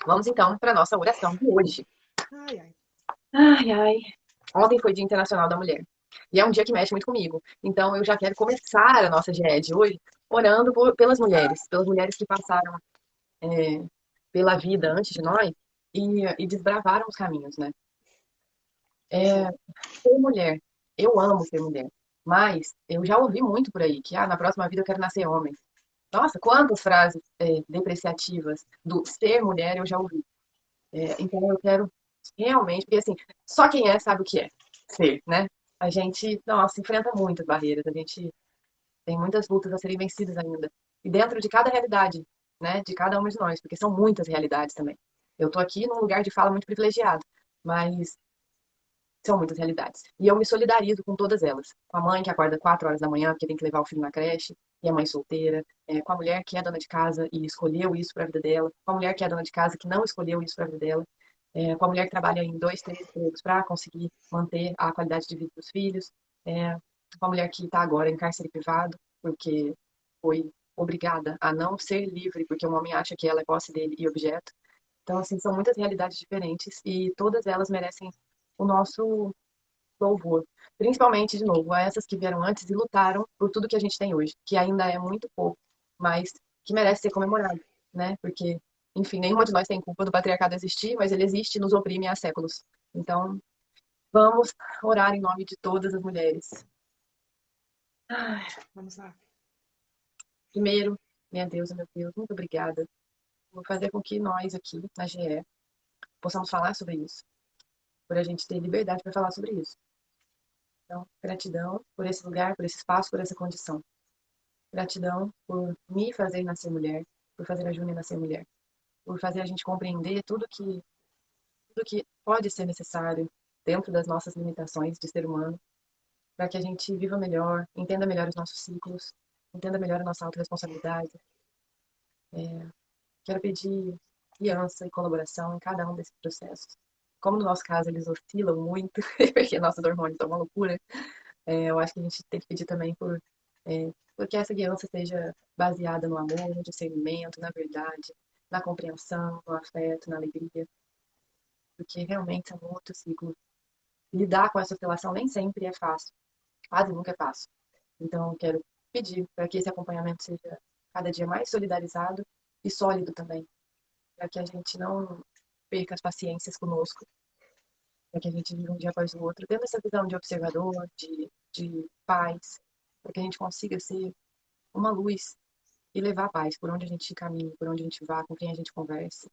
Vamos então para a nossa oração de hoje. Ai, ai. Ai, ai. Ontem foi Dia Internacional da Mulher. E é um dia que mexe muito comigo. Então eu já quero começar a nossa GE de hoje orando pelas mulheres que passaram é, pela vida antes de nós e desbravaram os caminhos, né? É, Sim. ser mulher. Eu amo ser mulher. Mas eu já ouvi muito por aí que na próxima vida eu quero nascer homem. Nossa, quantas frases depreciativas do ser mulher eu já ouvi. Então eu quero realmente, porque assim, só quem é sabe o que é ser, né? A gente, nossa, enfrenta muitas barreiras, a gente tem muitas lutas a serem vencidas ainda. E dentro de cada realidade, né, de cada uma de nós, porque são muitas realidades também. Eu tô aqui num lugar de fala muito privilegiado, mas são muitas realidades. E eu me solidarizo com todas elas. Com a mãe que acorda 4 horas da manhã porque tem que levar o filho na creche, e a mãe solteira, com a mulher que é dona de casa e escolheu isso para a vida dela, com a mulher que é dona de casa que não escolheu isso para a vida dela, com a mulher que trabalha em dois, três empregos para conseguir manter a qualidade de vida dos filhos, é, com a mulher que está agora em cárcere privado porque foi obrigada a não ser livre porque um homem acha que ela é posse dele e objeto. Então, assim, são muitas realidades diferentes e todas elas merecem o nosso louvor. Principalmente, de novo, a essas que vieram antes e lutaram por tudo que a gente tem hoje, que ainda é muito pouco, mas que merece ser comemorado, né? Porque, enfim, nenhuma de nós tem culpa do patriarcado existir, mas ele existe e nos oprime há séculos. Então, vamos orar em nome de todas as mulheres. Vamos lá. Primeiro, minha Deus, meu Deus, muito obrigada por fazer com que nós aqui na GE possamos falar sobre isso, por a gente ter liberdade para falar sobre isso. Então, gratidão por esse lugar, por esse espaço, por essa condição. Gratidão por me fazer nascer mulher, por fazer a Júnia nascer mulher, por fazer a gente compreender tudo que pode ser necessário dentro das nossas limitações de ser humano, para que a gente viva melhor, entenda melhor os nossos ciclos, entenda melhor a nossa autorresponsabilidade. Quero pedir guiança e colaboração em cada um desses processos. Como no nosso caso eles oscilam muito, porque nossos hormônios são uma loucura, eu acho que a gente tem que pedir também por que essa guiança seja baseada no amor, no discernimento, na verdade, na compreensão, no afeto, na alegria, porque realmente são outros ciclos. Lidar com essa oscilação nem sempre é fácil, quase nunca é fácil. Então, eu quero pedir para que esse acompanhamento seja cada dia mais solidarizado e sólido também, para que a gente não perca as paciências conosco, para que a gente viva um dia após o outro, tendo essa visão de observador, de paz, para que a gente consiga ser uma luz e levar a paz por onde a gente caminha, por onde a gente vá, com quem a gente conversa.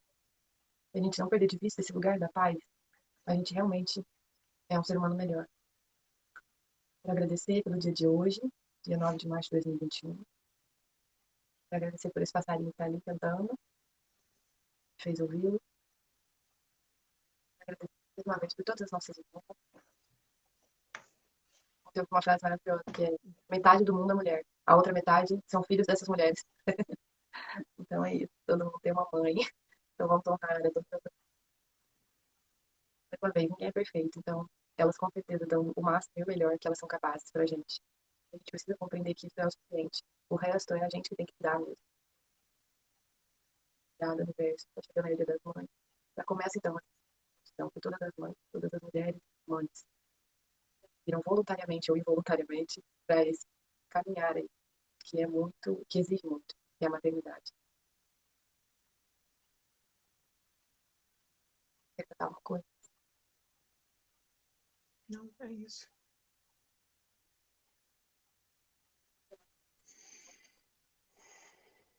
Se a gente não perder de vista esse lugar da paz, a gente realmente é um ser humano melhor. Quero agradecer pelo dia de hoje, dia 9 de março de 2021. Quero agradecer por esse passarinho que está ali cantando, que fez ouvi-lo. Quero agradecer mais uma vez por todas as nossas irmãs. Tem uma frase maravilhosa que é: metade do mundo é mulher, a outra metade são filhos dessas mulheres. Então é isso, todo mundo tem uma mãe. Então vamos honrar a todas mais uma vez, ninguém é perfeito. Então elas com certeza dão o máximo e o melhor que elas são capazes pra gente. A gente precisa compreender que isso é o suficiente. O resto é a gente que tem que dar mesmo. Obrigada, universo. Está chegando a Ilha das Mães. Já começa então por todas as mães, todas as mulheres, mães, que viram voluntariamente ou involuntariamente para esse caminhar aí, que é muito, que exige muito, que é a maternidade. Quer contar uma coisa? Não, é isso.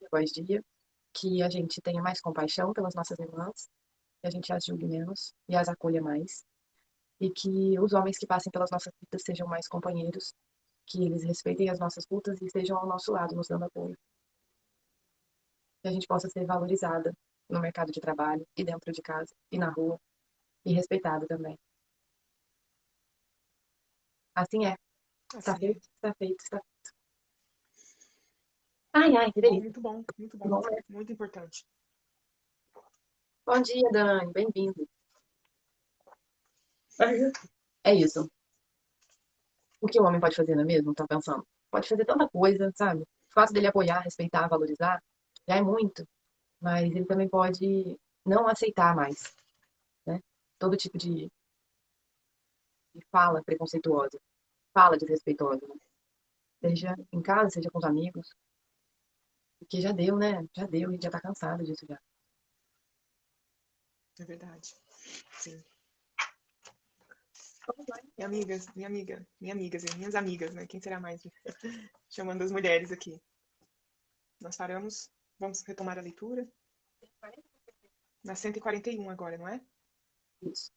Após dia, que a gente tenha mais compaixão pelas nossas irmãs, que a gente as julgue menos e as acolha mais, e que os homens que passem pelas nossas vidas sejam mais companheiros, que eles respeitem as nossas lutas e estejam ao nosso lado, nos dando apoio. Que a gente possa ser valorizada no mercado de trabalho e dentro de casa e na rua e respeitada também. Assim é. Está Assim é. feito, está feito, está feito. Ai, ai, que Bom, delícia. muito bom, muito bom. Bom, né? Muito importante. Bom dia, Dani. Bem-vindo. É isso. O que o homem pode fazer, não é mesmo? Tá pensando? Pode fazer tanta coisa, sabe? O fato dele apoiar, respeitar, valorizar, já é muito. Mas ele também pode. não aceitar mais, né? Todo tipo de fala preconceituosa, fala desrespeitosa, né? Seja em casa, seja com os amigos, porque já deu, né? Já deu, a gente já tá cansado disso já. É verdade. Sim. Vamos lá, Minha então. amigas, minhas amigas, né? Quem será mais? Chamando as mulheres aqui. Nós paramos, vamos retomar a leitura. Na 141 agora, não é? Isso.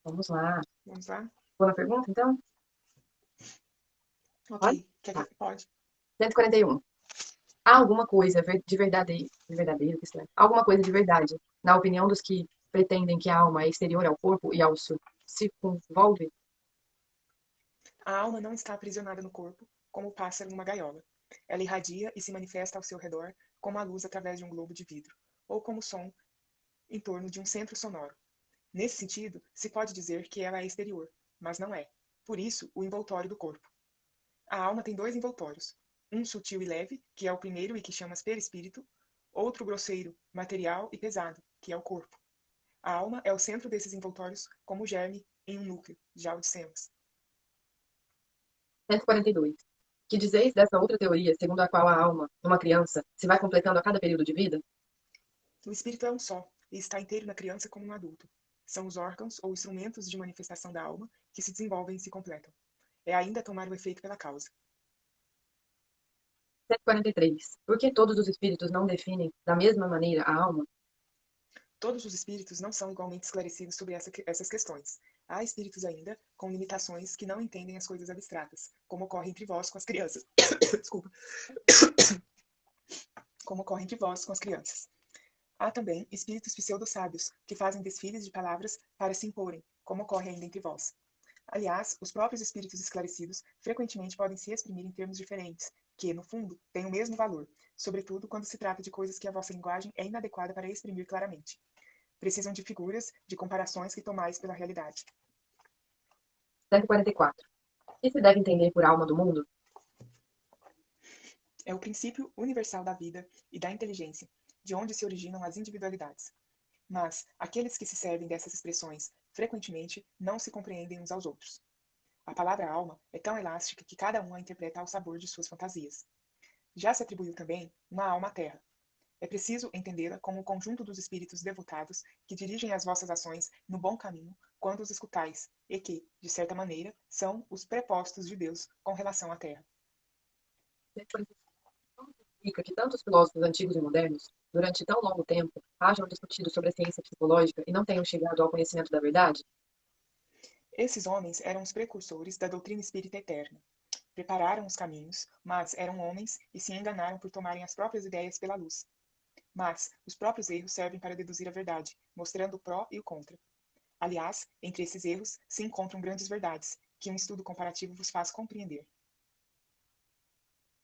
Vamos lá. Vamos lá? Boa na pergunta, então? Ok. Pode? Tá. Pode. 141. Há alguma coisa de verdadeiro, que isso é? Alguma coisa de verdade, na opinião dos que pretendem que a alma é exterior ao corpo e ao circunvolve? A alma não está aprisionada no corpo, como o pássaro numa gaiola. Ela irradia e se manifesta ao seu redor como a luz através de um globo de vidro, ou como o som em torno de um centro sonoro. Nesse sentido, se pode dizer que ela é exterior, mas não é. Por isso, o envoltório do corpo. A alma tem dois envoltórios. Um sutil e leve, que é o primeiro e que chamas perispírito, outro grosseiro, material e pesado, que é o corpo. A alma é o centro desses envoltórios, como o germe em um núcleo, já o dissemos. 142. Que dizeis dessa outra teoria, segundo a qual a alma, numa criança, se vai completando a cada período de vida? O espírito é um só, e está inteiro na criança como no adulto. São os órgãos ou instrumentos de manifestação da alma que se desenvolvem e se completam. É ainda tomar o efeito pela causa. 143. Por que todos os espíritos não definem da mesma maneira a alma? Todos os espíritos não são igualmente esclarecidos sobre essas questões. Há espíritos ainda com limitações que não entendem as coisas abstratas, como ocorre entre vós com as crianças. Desculpa. Como ocorre entre vós com as crianças. Há também espíritos pseudo-sábios que fazem desfiles de palavras para se imporem, como ocorre ainda entre vós. Aliás, os próprios espíritos esclarecidos frequentemente podem se exprimir em termos diferentes, que, no fundo, têm o mesmo valor, sobretudo quando se trata de coisas que a vossa linguagem é inadequada para exprimir claramente. Precisam de figuras, de comparações que tomais pela realidade. 144. O que se deve entender por alma do mundo? É o princípio universal da vida e da inteligência, de onde se originam as individualidades. Mas aqueles que se servem dessas expressões frequentemente não se compreendem uns aos outros. A palavra alma é tão elástica que cada um a interpreta ao sabor de suas fantasias. Já se atribuiu também uma alma à terra. É preciso entendê-la como o conjunto dos espíritos devotados que dirigem as vossas ações no bom caminho quando os escutais, e que, de certa maneira, são os prepostos de Deus com relação à terra. 145. Significa que tantos filósofos antigos e modernos, durante tão longo tempo, hajam discutido sobre a ciência psicológica e não tenham chegado ao conhecimento da verdade? Esses homens eram os precursores da doutrina espírita eterna. Prepararam os caminhos, mas eram homens e se enganaram por tomarem as próprias ideias pela luz. Mas os próprios erros servem para deduzir a verdade, mostrando o pró e o contra. Aliás, entre esses erros se encontram grandes verdades, que um estudo comparativo vos faz compreender.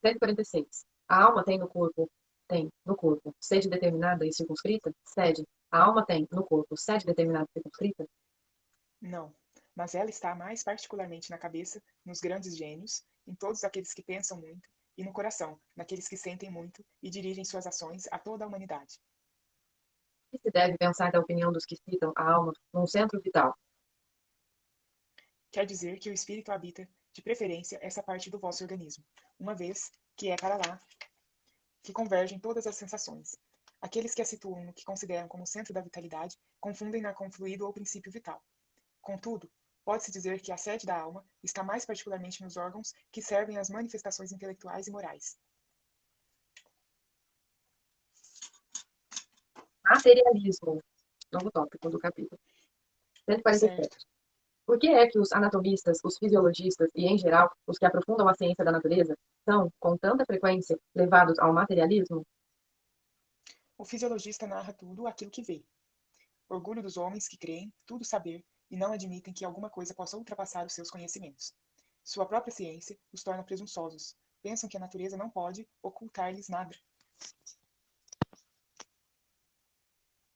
146. A alma tem no corpo sede determinada e circunscrita? Sede. A alma tem no corpo sede determinada e circunscrita? Não, mas ela está mais particularmente na cabeça, nos grandes gênios, em todos aqueles que pensam muito, e no coração, naqueles que sentem muito e dirigem suas ações a toda a humanidade. O que se deve pensar da opinião dos que citam a alma num centro vital? Quer dizer que o espírito habita, de preferência, essa parte do vosso organismo, uma vez que é para lá que convergem todas as sensações. Aqueles que a situam no que consideram como centro da vitalidade confundem-na com fluido ou princípio vital. Contudo, pode-se dizer que a sede da alma está mais particularmente nos órgãos que servem às manifestações intelectuais e morais. Materialismo. Novo tópico do capítulo. 147. Certo. Por que é que os anatomistas, os fisiologistas e, em geral, os que aprofundam a ciência da natureza são, com tanta frequência, levados ao materialismo? O fisiologista narra tudo aquilo que vê. Orgulho dos homens que creem tudo saber e não admitem que alguma coisa possa ultrapassar os seus conhecimentos. Sua própria ciência os torna presunçosos. Pensam que a natureza não pode ocultar-lhes nada.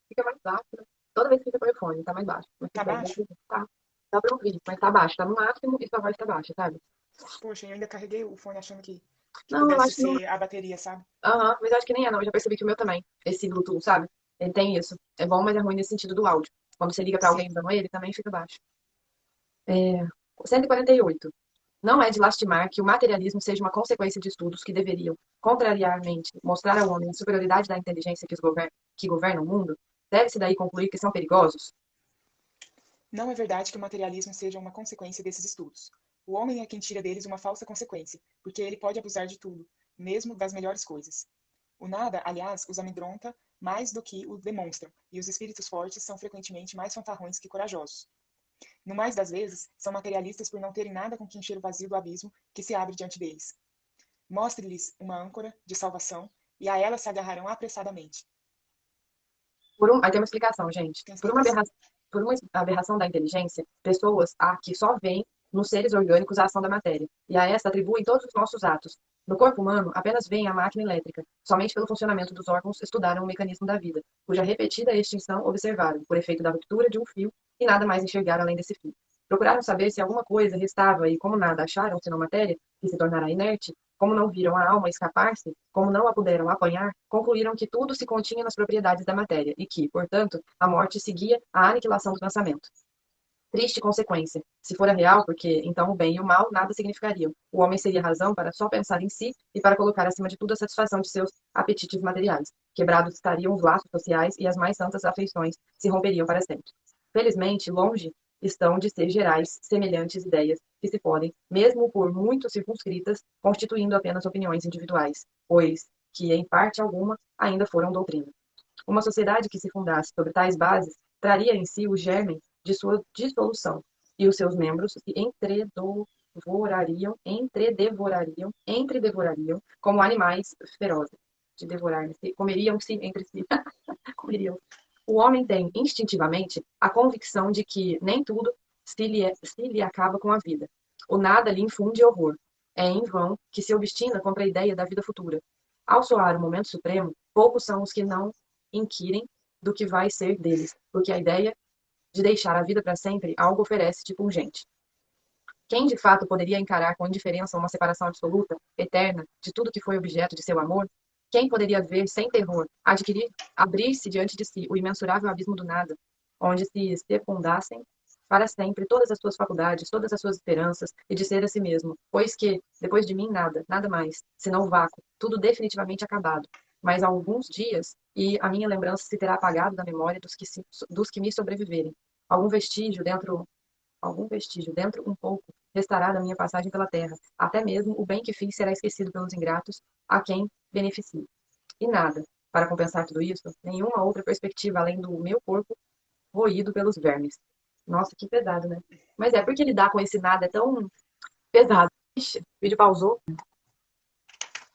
Fica mais baixo, né? Toda vez que você põe o fone, tá mais baixo. Mas Tá tudo bem, baixo? tá. Dá pra ouvir, mas tá baixo. Tá no máximo e sua voz tá baixa, sabe? Poxa, eu ainda carreguei o fone achando que Não, eu pudesse acho que não. ser a bateria, sabe? Aham, mas eu acho que nem é, não. Eu já percebi que o meu também. Esse Bluetooth, sabe? Ele tem isso. É bom, mas é ruim nesse sentido do áudio. Quando você liga pra alguém Sim. usando ele, também fica baixo. 148. Não é de lastimar que o materialismo seja uma consequência de estudos que deveriam, contrariamente, mostrar ao homem a superioridade da inteligência que governa o mundo. Deve-se daí concluir que são perigosos? Não é verdade que o materialismo seja uma consequência desses estudos. O homem é quem tira deles uma falsa consequência, porque ele pode abusar de tudo, mesmo das melhores coisas. O nada, aliás, os amedronta mais do que o demonstram, e os espíritos fortes são frequentemente mais fanfarrões que corajosos. No mais das vezes, são materialistas por não terem nada com que encher o vazio do abismo que se abre diante deles. Mostre-lhes uma âncora de salvação, e a ela se agarrarão apressadamente. Aí tem uma explicação, gente. Tem explicação. Por uma aberração da inteligência, pessoas há que só veem nos seres orgânicos a ação da matéria, e a esta atribuem todos os nossos atos. No corpo humano, apenas veem a máquina elétrica. Somente pelo funcionamento dos órgãos estudaram o mecanismo da vida, cuja repetida extinção observaram, por efeito da ruptura de um fio, e nada mais enxergaram além desse fio. Procuraram saber se alguma coisa restava e, como nada acharam senão matéria, que se tornará inerte, como não viram a alma escapar-se, como não a puderam apanhar, concluíram que tudo se continha nas propriedades da matéria e que, portanto, a morte seguia a aniquilação do pensamento. Triste consequência. Se fora real, porque então o bem e o mal nada significariam. O homem seria razão para só pensar em si e para colocar acima de tudo a satisfação de seus apetites materiais. Quebrados estariam os laços sociais e as mais santas afeições se romperiam para sempre. Felizmente, longe estão de ser gerais semelhantes ideias que se podem, mesmo por muito circunscritas, constituindo apenas opiniões individuais, pois que, em parte alguma, ainda foram doutrina. Uma sociedade que se fundasse sobre tais bases traria em si o germe de sua dissolução, e os seus membros se entredevorariam como animais ferozes. De devorar, comeriam-se entre si. Comeriam. O homem tem, instintivamente, a convicção de que nem tudo se lhe acaba com a vida. O nada lhe infunde horror. É em vão que se obstina contra a ideia da vida futura. Ao soar o momento supremo, poucos são os que não inquirem do que vai ser deles, porque a ideia de deixar a vida para sempre algo oferece de pungente. Quem de fato poderia encarar com indiferença uma separação absoluta, eterna, de tudo que foi objeto de seu amor? Quem poderia ver sem terror, abrir-se diante de si o imensurável abismo do nada, onde se fecundassem para sempre todas as suas faculdades, todas as suas esperanças, e dizer a si mesmo, pois que, depois de mim, nada, nada mais, senão o vácuo, tudo definitivamente acabado. Mas alguns dias, e a minha lembrança se terá apagado da memória dos que me sobreviverem. Algum vestígio dentro algum vestígio, dentro um pouco, restará da minha passagem pela terra. Até mesmo o bem que fiz será esquecido pelos ingratos, a quem beneficie. E nada, para compensar tudo isso, nenhuma outra perspectiva além do meu corpo roído pelos vermes. Nossa, que pesado, né? Mas é porque lidar com esse nada é tão pesado. Ixi, o vídeo pausou.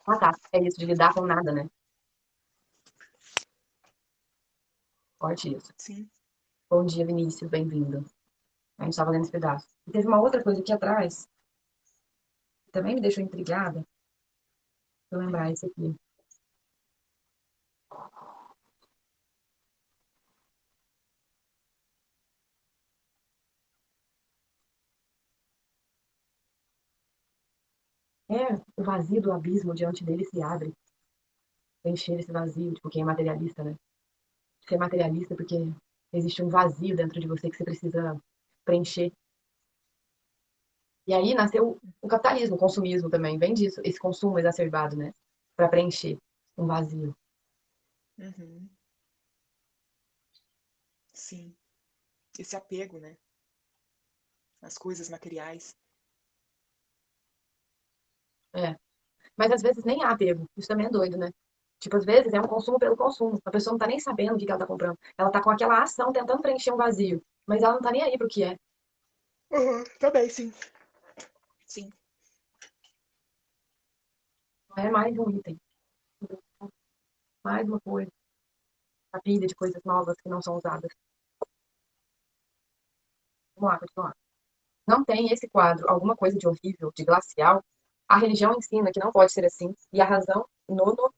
Ah, tá. É isso de lidar com nada, né? Corte isso. Sim. Bom dia, Vinícius, bem-vindo. A gente estava lendo esse pedaço. E teve uma outra coisa aqui atrás, que também me deixou intrigada. Vou lembrar isso aqui. É, o vazio do abismo diante dele se abre. Preencher esse vazio, tipo, quem é materialista, né? Ser materialista porque existe um vazio dentro de você que você precisa preencher. E aí nasceu o capitalismo, o consumismo também, vem disso, esse consumo exacerbado, né? Para preencher um vazio. Uhum. Sim. Esse apego, né? Às coisas materiais. É. Mas às vezes nem há apego. Isso também é doido, né? Tipo, às vezes é um consumo pelo consumo. A pessoa não tá nem sabendo o que ela tá comprando. Ela tá com aquela ação tentando preencher um vazio. Mas ela não tá nem aí pro que é. Uhum. Também, sim. Sim. Não é mais um item. Mais uma coisa. A pilha de coisas novas que não são usadas. Vamos lá, continuar. Não tem esse quadro alguma coisa de horrível, de glacial? A religião ensina que não pode ser assim, e a razão nolo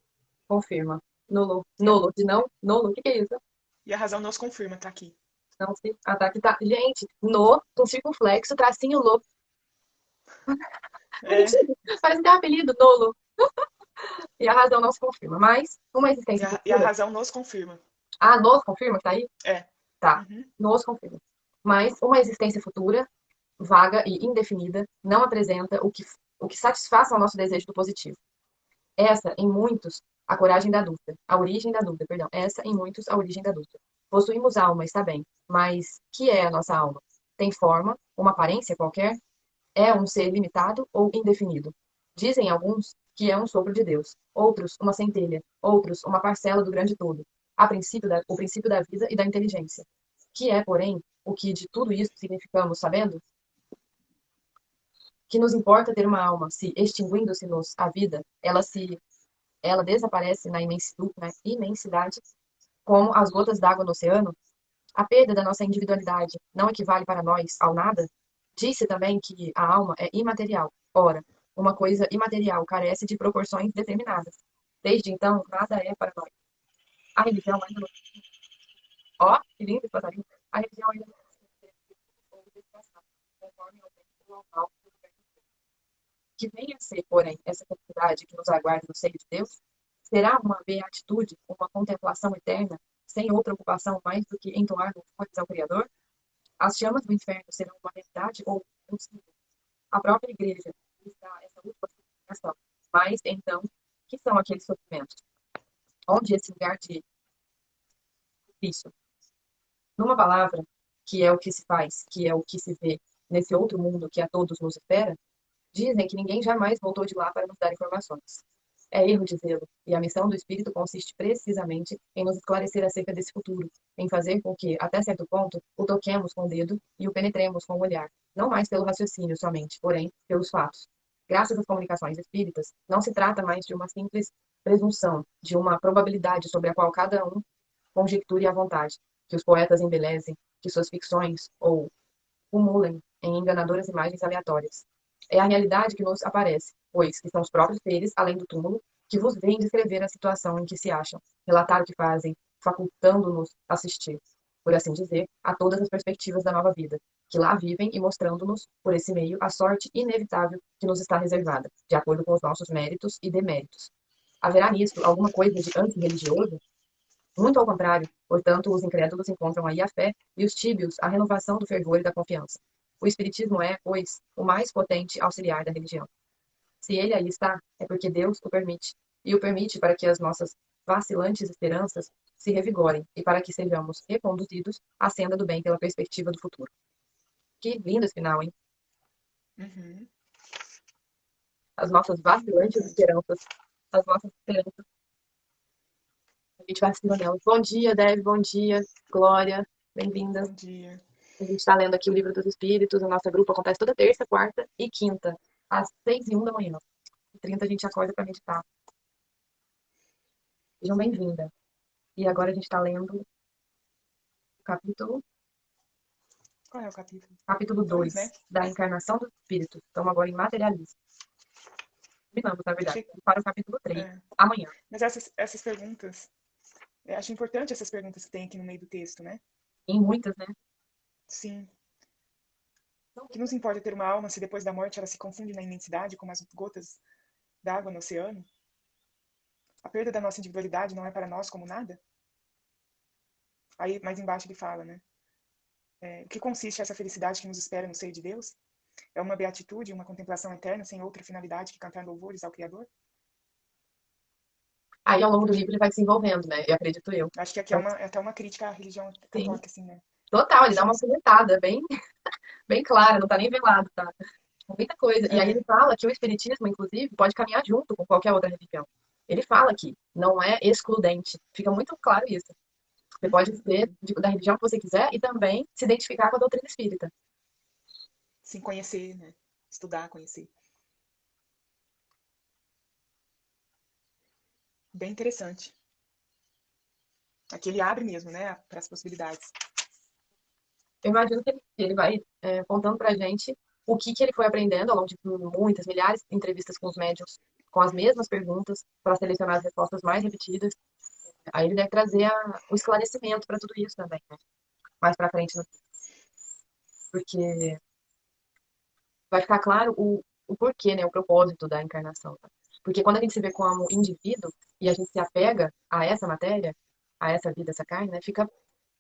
confirma. Nolo, de não, nolo, o que é isso? E a razão nos confirma, tá aqui. Não se, ah, tá, aqui tá. Gente, no, com circunflexo, tracinho lo. É. Parece que tem um apelido, nolo. E a razão não se confirma, mas uma E existência a futura, razão nos confirma. Ah, nos confirma que tá aí? É. Tá, Uhum. nos confirma. Mas uma existência futura, vaga e indefinida, não apresenta o que satisfaça ao nosso desejo do positivo. Essa, em muitos, a coragem da dúvida, a origem da dúvida, perdão. Essa, em muitos, a origem da dúvida. Possuímos alma, está bem, mas que é a nossa alma? Tem forma, uma aparência qualquer? É um ser limitado ou indefinido? Dizem alguns que é um sopro de Deus, outros uma centelha, outros uma parcela do grande todo, o princípio da vida e da inteligência. Que é, porém, o que de tudo isso significamos sabendo? Que nos importa ter uma alma, se extinguindo-se-nos a vida, ela desaparece na imensidade, como as gotas d'água no oceano? A perda da nossa individualidade não equivale para nós ao nada? Disse também que a alma é imaterial. Ora, uma coisa imaterial carece de proporções determinadas. Desde então, nada é para nós. A religião ainda não... Ó, que lindo esse passarinho. A religião ainda não ou dedicação, conforme ao tempo normal do governo. Que venha a ser, porém, essa felicidade que nos aguarda no seio de Deus? Será uma beatitude, uma contemplação eterna, sem outra ocupação mais do que entoar louvores ao Criador? As chamas do inferno serão uma realidade ou um símbolo? A própria igreja está essa última significação. Mas, então, que são aqueles sofrimentos? Onde esse lugar de Cristo? Numa palavra, que é o que se faz, que é o que se vê nesse outro mundo que a todos nos espera, dizem que ninguém jamais voltou de lá para nos dar informações. É erro dizê-lo, e a missão do Espírito consiste precisamente em nos esclarecer acerca desse futuro, em fazer com que, até certo ponto, o toquemos com o dedo e o penetremos com o olhar, não mais pelo raciocínio somente, porém pelos fatos. Graças às comunicações espíritas, não se trata mais de uma simples presunção, de uma probabilidade sobre a qual cada um conjecture à vontade, que os poetas embelezem, que suas ficções ou cumulem em enganadoras imagens aleatórias. É a realidade que nos aparece, pois que são os próprios seres, além do túmulo, que vos veem descrever a situação em que se acham, relatar o que fazem, facultando-nos assistir, por assim dizer, a todas as perspectivas da nova vida, que lá vivem e mostrando-nos, por esse meio, a sorte inevitável que nos está reservada, de acordo com os nossos méritos e deméritos. Haverá nisso alguma coisa de antirreligioso? Muito ao contrário, portanto, os incrédulos encontram aí a fé e os tíbios a renovação do fervor e da confiança. O Espiritismo é, pois, o mais potente auxiliar da religião. Se ele aí está, é porque Deus o permite, e o permite para que as nossas vacilantes esperanças se revigorem e para que sejamos reconduzidos à senda do bem pela perspectiva do futuro. Que lindo esse final, hein? Uhum. As nossas Bem vacilantes importante. esperanças, as nossas esperanças, a gente vacila nelas. Bom dia, Deb, bom dia, Glória, bem-vindas. Bom dia. A gente está lendo aqui o Livro dos Espíritos. O nosso grupo acontece toda terça, quarta e quinta, às 6h01 da manhã. 30 a gente acorda para meditar. Sejam bem-vindas. E agora a gente está lendo o capítulo, Qual é o capítulo? capítulo Dois, 2 né? da encarnação dos espíritos. Estamos agora em materialismo. Terminamos, na verdade. Achei. Vamos para o capítulo 3 É. amanhã. Mas essas perguntas, acho importante essas perguntas que tem aqui no meio do texto, né? Em muitas, né? Sim. Que nos importa ter uma alma se depois da morte ela se confunde na imensidade como as gotas d'água no oceano? A perda da nossa individualidade não é para nós como nada? Aí mais embaixo ele fala, né? O que consiste essa felicidade que nos espera no seio de Deus? É uma beatitude, uma contemplação eterna sem outra finalidade que cantar louvores ao Criador? Aí, ao longo do Achei, livro, ele vai se envolvendo, né? Eu acredito eu. acho que aqui Mas, é até uma crítica à religião sim, católica, assim, né? total. Ele dá uma Achamos. alfinetada bem, bem clara, não tá nem velado, tá? Muita coisa. E aí É, ele fala que o espiritismo, inclusive, pode caminhar junto com qualquer outra religião. Ele fala que não é excludente. Fica muito claro isso. Você pode uhum, ser uhum. da religião que você quiser e também se identificar com a doutrina espírita. Sim, conhecer, né? Estudar, conhecer. Bem interessante. Aqui ele abre mesmo, né? Para as possibilidades. Eu imagino que ele vai contando pra gente o que ele foi aprendendo ao longo de muitas, milhares de entrevistas com os médiums, com as mesmas perguntas, para selecionar as respostas mais repetidas. Aí ele deve trazer o esclarecimento para tudo isso também, né? Mais para frente, porque vai ficar claro o porquê, né? O propósito da encarnação. Tá? Porque quando a gente se vê como indivíduo e a gente se apega a essa matéria, a essa vida, essa carne, né? Fica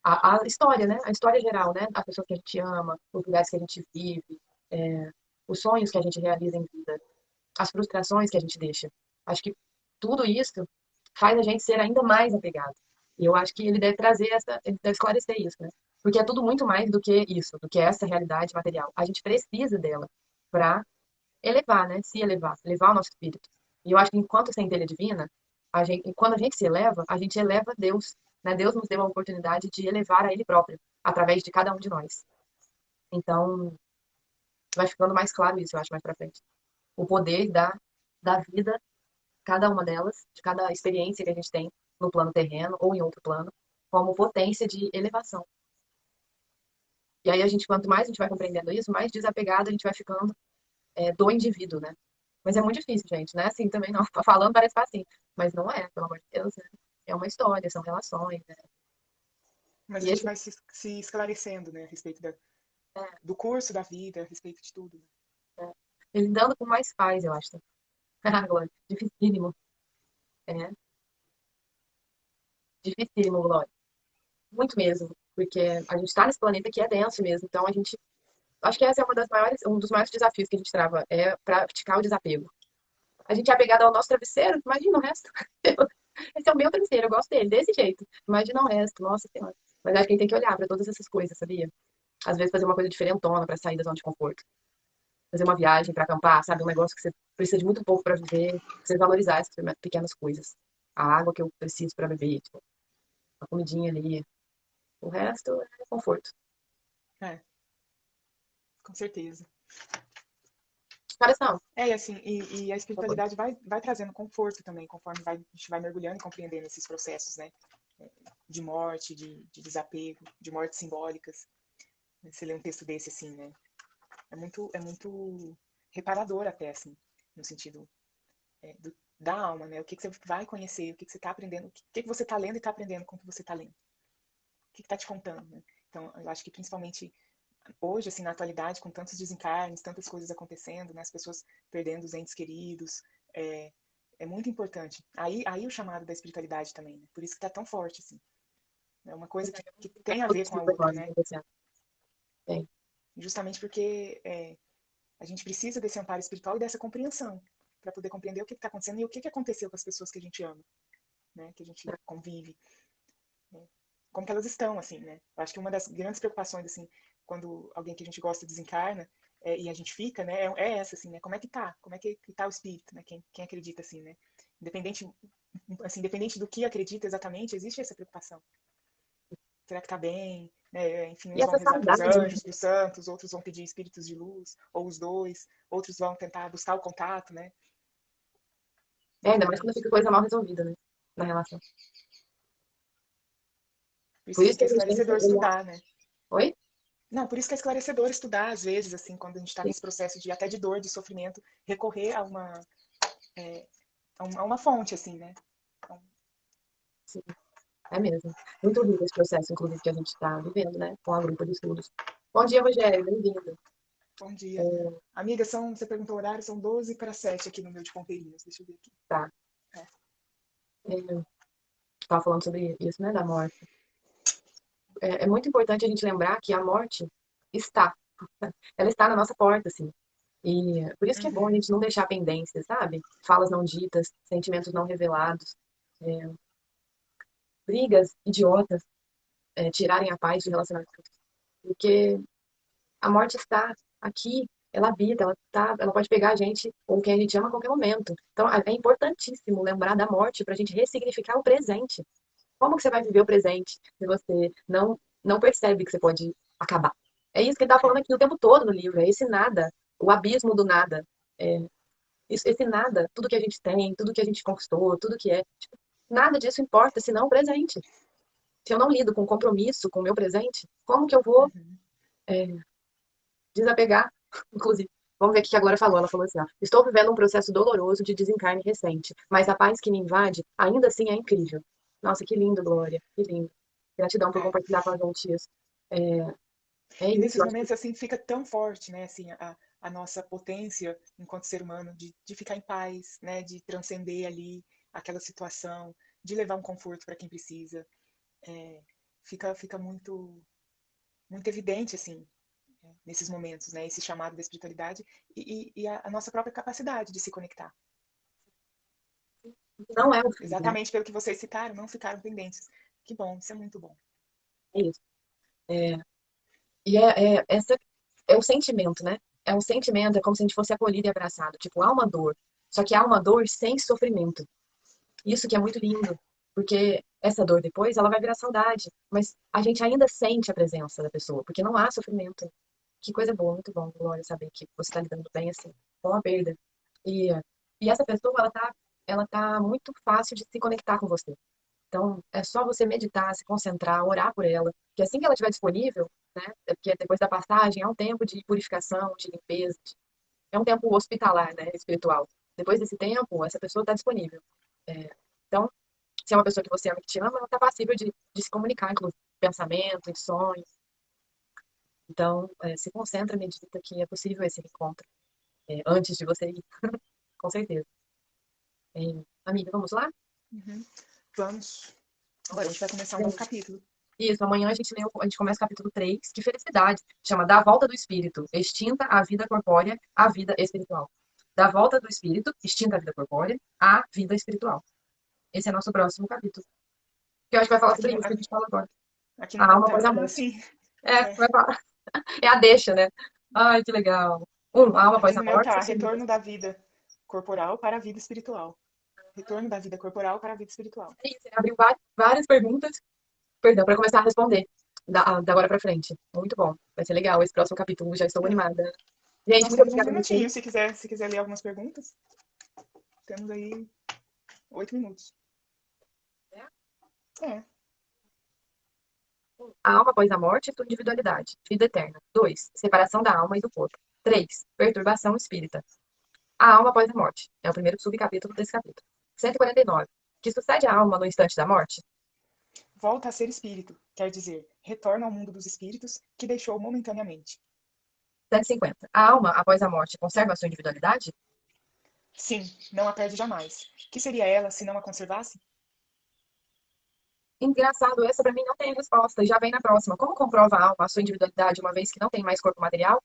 a história, né? A história geral, né? A pessoa que a gente ama, os lugares que a gente vive, é, os sonhos que a gente realiza em vida, as frustrações que a gente deixa. Acho que tudo isso faz a gente ser ainda mais apegado. E eu acho que ele deve trazer ele deve esclarecer isso, né? Porque é tudo muito mais do que isso, do que essa realidade material. A gente precisa dela para elevar, né? Se elevar, elevar o nosso espírito. E eu acho que enquanto centelha divina, quando a gente se eleva, a gente eleva Deus, né? Deus nos deu a oportunidade de elevar a Ele próprio, através de cada um de nós. Então, vai ficando mais claro isso, eu acho, mais pra frente. O poder da vida, cada uma delas, de cada experiência que a gente tem no plano terreno ou em outro plano, como potência de elevação. E aí a gente, quanto mais a gente vai compreendendo isso, mais desapegado a gente vai ficando do indivíduo, né? Mas é muito difícil, gente, não é assim também não. Tô falando, parece fácil, mas não é, pelo amor de Deus, né? É uma história, são relações, né? Mas a E gente esse, vai se esclarecendo, né, a respeito do curso da vida, a respeito de tudo. ele dando com mais paz, eu acho. Glória, dificílimo, é, dificílimo, Glória. Muito mesmo, porque a gente está nesse planeta que é denso mesmo, então a gente, acho que essa é um dos maiores desafios que a gente trava, é praticar o desapego. A gente é apegado ao nosso travesseiro, imagina o resto. Esse é o meu travesseiro, eu gosto dele, desse jeito. Imagina o resto, nossa senhora. Mas acho que a gente tem que olhar para todas essas coisas, sabia? Às vezes fazer uma coisa diferentona para sair da zona de conforto. Fazer uma viagem para acampar, sabe? Um negócio que você precisa de muito pouco para viver. Você valorizar essas pequenas coisas. A água que eu preciso para beber, tipo, a comidinha ali. O resto é conforto. É, com certeza. Caras não. É, e assim, e a espiritualidade vai trazendo conforto também, conforme a gente vai mergulhando e compreendendo esses processos, né? De morte, de desapego, de mortes simbólicas. Você lê um texto desse, assim, né? É muito reparador até, assim, no sentido da alma, né? O que você vai conhecer, o que você está aprendendo, o que você está lendo e está aprendendo com o que você está lendo. O que está te contando, né? Então, eu acho que principalmente hoje, assim, na atualidade, com tantos desencarnes, tantas coisas acontecendo, né? As pessoas perdendo os entes queridos, é, é muito importante. Aí o chamado da espiritualidade também, né? Por isso que está tão forte, assim. É uma coisa que tem a ver com a outra, né? Tem. Justamente porque a gente precisa desse amparo espiritual e dessa compreensão para poder compreender o que está acontecendo e o que aconteceu com as pessoas que a gente ama, né? Que a gente convive, né? Como que elas estão, assim, né? Eu acho que uma das grandes preocupações, assim, quando alguém que a gente gosta desencarna e a gente fica, né? É essa, assim, né? Como é que tá? Como é que tá o espírito, né? Quem acredita, assim, né? Independente, assim, independente do que acredita exatamente, existe essa preocupação. Será que tá bem? Enfim, E uns vão essa rezar para os saudade, né? anjos, para os santos, outros vão pedir espíritos de luz, ou os dois, outros vão tentar buscar o contato, né? Ainda mais Então, quando fica coisa mal resolvida, né? Na relação. por isso Por que isso que é a gente tem que esclarecedor olhar. estudar, né? Oi? Não, por isso que é esclarecedor estudar, às vezes, assim, quando a gente está Sim, nesse processo de até de dor, de sofrimento, recorrer a uma fonte, assim, né? Então, sim. É mesmo. Muito rico esse processo, inclusive, que a gente está vivendo, né? Com a grupo de estudos. Bom dia, Rogério. Bem-vindo. bom dia. Amiga, você perguntou o horário, são 12 para 7 aqui no meu de Ponteirinhos. Deixa eu ver aqui. Tá. É. Estava falando sobre isso, né? Da morte. É muito importante a gente lembrar que a morte está. Ela está na nossa porta, assim. E por isso que é bom a Uhum. gente não deixar pendências, sabe? Falas não ditas, sentimentos não revelados, é, brigas idiotas, tirarem a paz de relacionamentos. Porque a morte está aqui, ela habita, ela pode pegar a gente ou quem a gente ama a qualquer momento. Então é importantíssimo lembrar da morte para a gente ressignificar o presente. Como que você vai viver o presente se você não percebe que você pode acabar? É isso que ele está falando É. aqui o tempo todo no livro, é esse nada, o abismo do nada. É, esse nada, tudo que a gente tem, tudo que a gente conquistou, tudo que é, tipo, nada disso importa, senão o presente. Se eu não lido com compromisso com o meu presente, como que eu vou Uhum. é, desapegar? Inclusive, vamos ver o que agora falou. Ela falou assim: ó, estou vivendo um processo doloroso de desencarne recente, mas a paz que me invade ainda assim é incrível. Nossa, que lindo, Glória, que lindo. Gratidão por É. compartilhar com a gente isso. É, é E isso, nesses eu acho que momentos, assim, fica tão forte, né, assim, a nossa potência enquanto ser humano de ficar em paz, né, de transcender ali aquela situação, de levar um conforto para quem precisa. fica muito evidente, assim, nesses momentos, né? Esse chamado da espiritualidade e a nossa própria capacidade de se conectar. Não é o fim, né? Exatamente pelo que vocês citaram, não ficaram pendentes. Que bom, isso é muito bom. É isso. É, e essa é o sentimento, né? É um sentimento, é como se a gente fosse acolhido e abraçado. Tipo, há uma dor. Só que há uma dor sem sofrimento. Isso que é muito lindo, porque essa dor depois, ela vai virar saudade, mas a gente ainda sente a presença da pessoa, porque não há sofrimento. Que coisa boa, muito bom, Glória, saber que você está lidando bem assim, com a perda. E, e essa pessoa, ela tá muito fácil de se conectar com você. Então, é só você meditar, se concentrar, orar por ela, que assim que ela estiver disponível, né, porque depois da passagem é um tempo de purificação, de limpeza, é um tempo hospitalar, né, espiritual. Depois desse tempo, essa pessoa está disponível. É, então, se é uma pessoa que você ama, que te ama, ela está passível de se comunicar, inclusive, em pensamento, em sonhos. Então, se concentra, medita que é possível esse encontro, antes de você ir, com certeza. Amiga, vamos lá? Uhum. Vamos. Agora a gente vai começar um novo capítulo. Isso, amanhã a gente começa o capítulo 3. Que felicidade! Chama Da Volta do Espírito, extinta a vida corpórea, a vida espiritual. Da volta do espírito, extinta a vida corpórea, à vida espiritual. Esse é nosso próximo capítulo. Que eu acho que vai falar Aqui sobre no, isso que a gente fala agora. aqui no A meu alma após tá. a Ah, morte. sim. É, É. vai falar. É a deixa, né? Ai, que legal. A alma Aqui após a no meu morte. tá retorno da vida corporal para a vida espiritual. Retorno da vida corporal para a vida espiritual. É isso, ele abriu várias perguntas, perdão, para começar a responder da agora para frente. Muito bom. Vai ser legal esse próximo capítulo. Já estou É. animada. Gente, Nós muito temos uns obrigada a vocês. minutinhos, se quiser ler algumas perguntas. Temos aí 8 minutos. É. A alma após a morte e sua individualidade. Vida eterna. 2. Separação da alma e do corpo. 3. Perturbação espírita. A alma após a morte. É o primeiro subcapítulo desse capítulo. 149. Que sucede à alma no instante da morte? Volta a ser espírito, quer dizer, retorna ao mundo dos espíritos que deixou momentaneamente. 150. A alma após a morte conserva a sua individualidade? Sim, não a perde jamais. Que seria ela se não a conservasse? Engraçado, essa para mim não tem resposta. E já vem na próxima. Como comprova a alma a sua individualidade uma vez que não tem mais corpo material?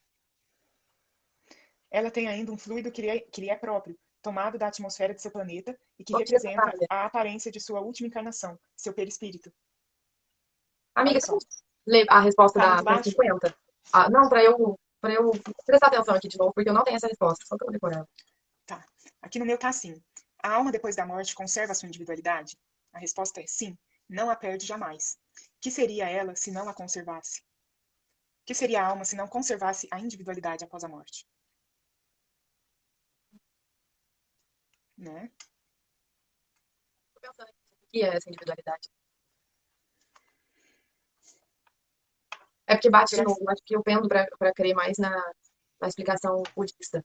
Ela tem ainda um fluido que lhe é próprio, tomado da atmosfera de seu planeta e que Corrigida, representa Natália. a aparência de sua última encarnação, seu perispírito. Amiga, Olha você só. lê a resposta Tá da muito baixo? 150? Ah, não, para eu prestar atenção aqui de novo, porque eu não tenho essa resposta, só para eu decorar. Tá. Aqui no meu tá assim. A alma depois da morte conserva a sua individualidade? A resposta é sim, não a perde jamais. Que seria ela se não a conservasse? Que seria a alma se não conservasse a individualidade após a morte? Né? Tô pensando aqui, o que é essa individualidade? É porque bate de Será que novo, acho que eu pendo para crer mais na explicação budista,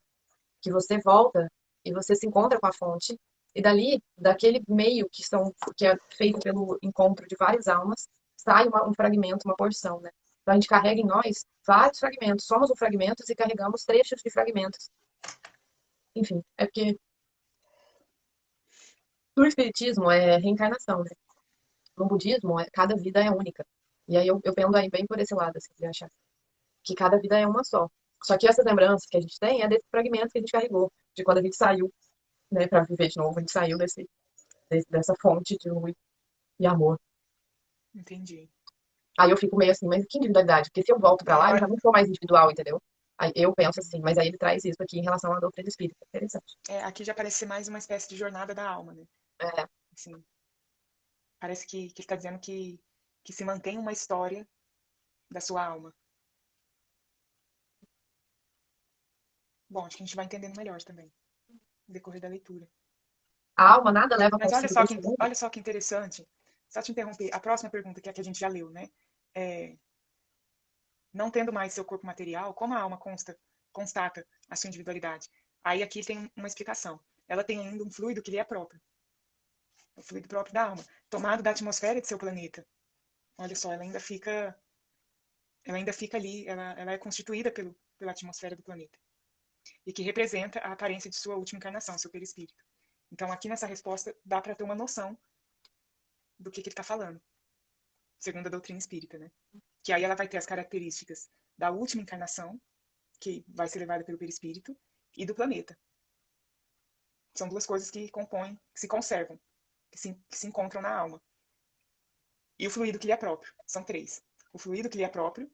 que você volta e você se encontra com a fonte, e dali, daquele meio que é feito pelo encontro de várias almas, sai um fragmento, uma porção, né? Então a gente carrega em nós vários fragmentos, somos os fragmentos e carregamos trechos de fragmentos. Enfim, é porque no espiritismo é reencarnação, né? No budismo, cada vida é única. E aí eu pendo aí bem por esse lado, assim, de achar que cada vida é uma só. Só que essas lembranças que a gente tem é desse fragmento que a gente carregou, de quando a gente saiu, né, para viver de novo, a gente saiu dessa fonte de luz e amor. entendi. Aí eu fico meio assim, mas que individualidade? Porque se eu volto pra É, lá, eu já olha, não sou mais individual, entendeu? Aí eu penso assim, mas aí ele traz isso aqui em relação à doutrina espírita. Interessante. aqui já parece ser mais uma espécie de jornada da alma, né? É, Assim, parece que está dizendo que se mantém uma história da sua alma. Bom, acho que a gente vai entendendo melhor também, no decorrer da leitura. a alma nada leva Mas consigo deste mundo. olha só que interessante. Só te interromper, a próxima pergunta, que é a que a gente já leu, né? É, não tendo mais seu corpo material, como a alma constata a sua individualidade? Aí aqui tem uma explicação. Ela tem ainda um fluido que lhe é próprio, o fluido próprio da alma, tomado da atmosfera de seu planeta. Olha só, ela ainda fica ali, ela é constituída pela atmosfera do planeta e que representa a aparência de sua última encarnação, seu perispírito. Então, aqui nessa resposta, dá para ter uma noção do que ele está falando. segundo a doutrina espírita, né? Que aí ela vai ter as características da última encarnação, que vai ser levada pelo perispírito, e do planeta. São duas coisas que compõem, que se conservam, que se encontram na alma. E o fluido que lhe é próprio. São três. O fluido que lhe é próprio,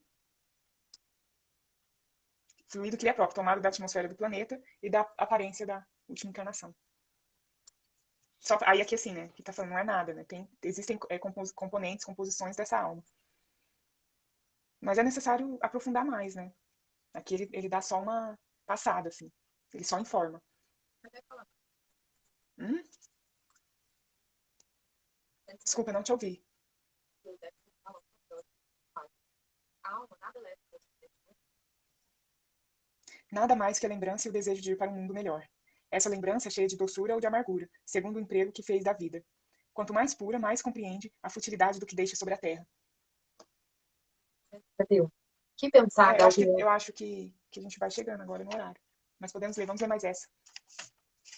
tomado da atmosfera do planeta e da aparência da última encarnação. Só, aí aqui assim, né, que tá falando não é nada, né, existem componentes, composições dessa alma. Mas é necessário aprofundar mais, né. Aqui ele dá só uma passada, assim, ele só informa. Hum? Desculpa, não te ouvi. Nada mais que a lembrança e o desejo de ir para um mundo melhor. Essa lembrança é cheia de doçura ou de amargura, segundo o emprego que fez da vida. Quanto mais pura, mais compreende a futilidade do que deixa sobre a terra. Entendeu? Que pensar da opinião, Eu acho que a gente vai chegando agora no horário. Mas vamos ler mais essa.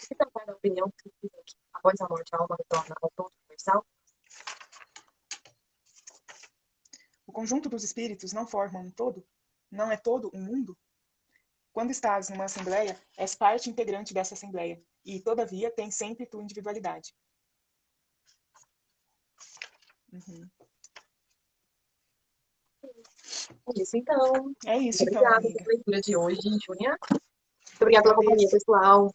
que pensar da opinião que dizem que após a morte a alma retorna ao todo universal? O conjunto dos espíritos não forma um todo? Não é todo um mundo? Quando estás numa assembleia, és parte integrante dessa assembleia, e, todavia, tens sempre tua individualidade. Uhum. É isso, então. É Muito isso, então, obrigada pela amiga. leitura de hoje, Júlia. Muito Eu obrigada pela companhia, agradeço. pessoal.